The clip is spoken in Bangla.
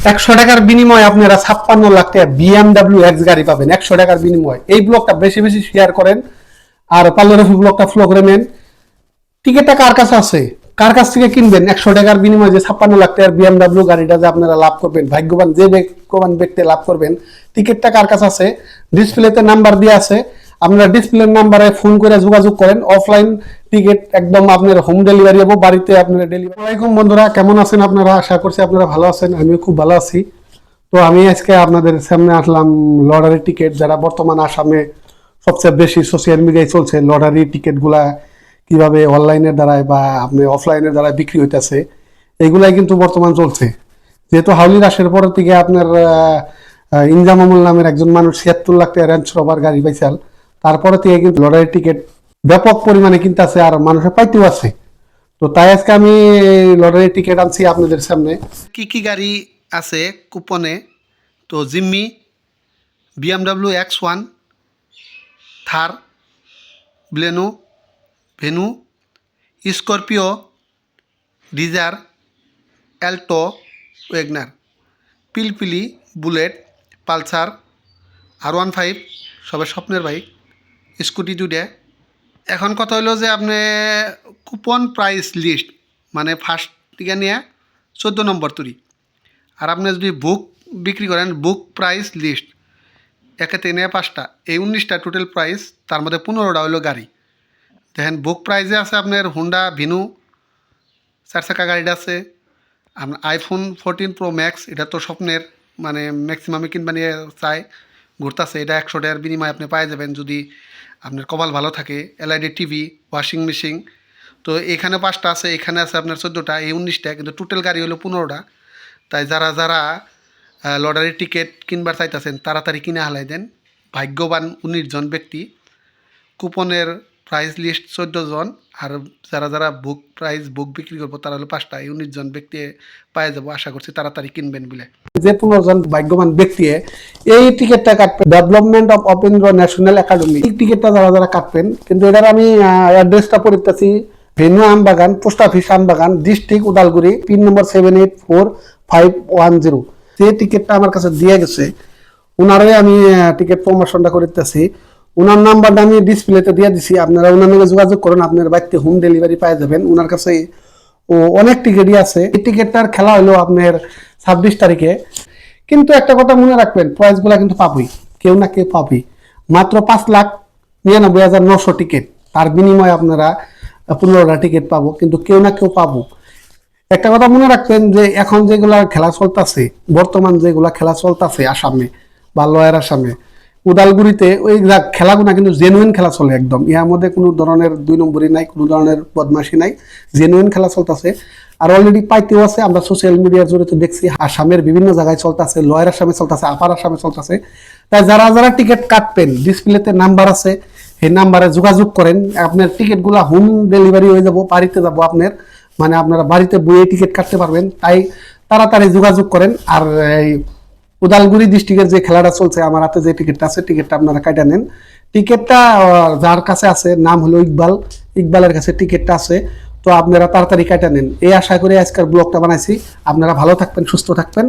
100 টাকার বিনিময়ে আপনারা 56 লাখ টাকা BMW X গাড়ি পাবেন 100 টাকার বিনিময়ে। এই ব্লগটা বেশি বেশি শেয়ার করেন আর পার্লার ব্লগটা ফলো করে নেন। টিকিটটা কার কাছে আছে, কার কাছ থেকে কিনবেন 100 টাকার বিনিময়ে যে 56 লাখ টাকার BMW গাড়িটা যে আপনারা লাভ করবেন, ভাগ্যবান যে ভাগ্যবান ব্যক্তি লাভ করবেন। টিকিটটা কার কাছে আছে, ডিসপ্লেতে নাম্বার দিয়ে আছে, আপনারা ডিসপ্লের নাম্বারে ফোন করে যোগাযোগ করেন। অফলাইন টিকিট একদম আপনার হোম ডেলিভারি হবে, বাড়িতে আপনারা ডেলিভারি। আসসালামাইকুম বন্ধুরা, কেমন আছেন আপনারা? আশা করছি আপনারা ভালো আছেন, আমিও খুব ভালো আছি। তো আমি আজকে আপনাদের সামনে আসলাম লটারি টিকিট, যারা বর্তমান আসামে সবচেয়ে বেশি সোশ্যাল মিডিয়ায় চলছে। লটারি টিকিটগুলা কিভাবে অনলাইনের দ্বারায় বা আপনি অফলাইনের দ্বারা বিক্রি হইতেছে, এইগুলাই কিন্তু বর্তমান চলছে। যেহেতু হাউলি রাশের পর থেকে আপনার ইনজামামুল নামের একজন মানুষ 76 লাখ টাকা রেঞ্জ রোভার গাড়ি পাইছাল, তারপরে থেকে কিন্তু লটারি টিকিট ব্যাপক পরিমাণে কিনতে আছে আর মানুষের পাইতেও আছে। তো তাই আজকে আমি লটারি টিকিট আনছি আপনাদের সামনে। কি কি গাড়ি আছে কুপনে? তো Jimny, BMW X1, Thar, Baleno, Venue, Scorpio, Dzire, Alto, Wagon R, পিলপিলি, বুলেট, পালসার, R15, সবার স্বপ্নের বাইক, স্কুটি দুইটা। এখন কথা হলো যে আপনি কুপন প্রাইস লিস্ট মানে ফার্স্ট টিকা নিয়ে 14 নম্বর তুরি, আর আপনি যদি বুক বিক্রি করেন বুক প্রাইস লিস্ট একে 3 5টা, এই 19টা টোটাল প্রাইস, তার মধ্যে 15টা হলো গাড়ি। দেখেন বুক প্রাইসে আছে আপনার হুন্ডা ভিনু 4 চাকা গাড়িটা আছে, আপনার আইফোন 14 প্রো ম্যাক্স, এটা তো স্বপ্নের, মানে ম্যাক্সিমামে কিনবা নিয়ে চায় ঘুরতেছে। এটা 100 টাকার বিনিময়ে আপনি পাই যাবেন যদি আপনার কপাল ভালো থাকে। LED TV, washing machine. তো এখানে 5টা আছে, এখানে আছে আপনার 14টা, এই 19টা, কিন্তু টোটাল গাড়ি হলো 15টা। তাই যারা যারা লটারির টিকিট কিনবার চাইতেছেন তাড়াতাড়ি কিনে হালাই দেন। ভাগ্যবান 19 জন ব্যক্তি, কুপনের প্রাইস লিস্ট 14 জন, আর যারা যারা বুক বিক্রি করবো তারা হলো 5টা, এই 19 জন ব্যক্তি পাই যাবো। আশা করছি তাড়াতাড়ি কিনবেন বলে। যে 15 জন ভাগ্যবান ব্যক্তি এই টিকিটটা কাটবেন ডেভেলপমেন্ট অফ অপেন্দ্র ন্যাশনাল একাডেমি। এই টিকিটটা যারা যারা কাটবেন, কিন্তু এটার আমি অ্যাড্রেসটা পড়তেছি, venue Ambagan, post office Ambagan, district Udalguri, pin number 784510। যে টিকিটটা আমার কাছে দিয়ে গেছে ওনারে আমি টিকিট প্রমোশনটা করতেছি। ওনার নাম্বারটা আমি ডিসপ্লেতে দিয়ে দিছি, আপনারা ওনার নামে যোগাযোগ করুন, আপনার বাড়িতে হোম ডেলিভারি পাই যাবেন। ওনার কাছে ও অনেক টিকিটই আছে। এই টিকিটটার খেলা হলো আপনার 26 তারিখে। কিন্তু একটা কথা মনে রাখবেন, প্রাইসগুলো কিন্তু পাবই, কেউ না কেউ পাবি। মাত্র 5,99,900 টিকিট, তার বিনিময়ে আপনারা 15টা টিকিট পাবো, কিন্তু কেউ না কেউ পাবো। একটা কথা মনে রাখবেন যে এখন যেগুলা খেলা চলতেছে, বর্তমান যেগুলা খেলা চলতেছে আসামে বা লয়ার আসামে, উদালগুড়িতে ওই খেলাগুলো কিন্তু জেনুইন খেলা চলে একদম। ইয়ার মধ্যে কোনো ধরনের 2 নম্বরই নাই, কোনো ধরনের বদমাশি নাই, জেনুইন খেলা চলতেছে। আর অলরেডি পাইতেও আছে, আমরা সোশ্যাল মিডিয়ার জড়িয়ে দেখছি আসামের বিভিন্ন জায়গায় চলতেছে, লয়ার আসামে চলতেছে, আপার আসামে চলতেছে। তাই যারা যারা টিকিট কাটবেন, ডিসপ্লেতে নাম্বার আছে, সেই নাম্বারে যোগাযোগ করেন। আপনার টিকিটগুলো হোম ডেলিভারি হয়ে যাবো, বাড়িতে যাবো আপনার, মানে আপনারা বাড়িতে বইয়ে টিকিট কাটতে পারবেন। তাই তাড়াতাড়ি যোগাযোগ করেন। আর এই উদালগুড়ি ডিস্ট্রিক্টের যে খেলাটা চলছে, আমার হাতে যে টিকিটটা আছে, টিকিটটা আপনারা কাটা নেন। টিকিটটা যার কাছে আছে, নাম হলো ইকবাল, ইকবালের কাছে টিকিটটা আছে। তো আপনারা তাড়াতাড়ি কাটা নেন, এই আশা করে আজকের ব্লগটা বানাইছি। আপনারা ভালো থাকবেন, সুস্থ থাকবেন।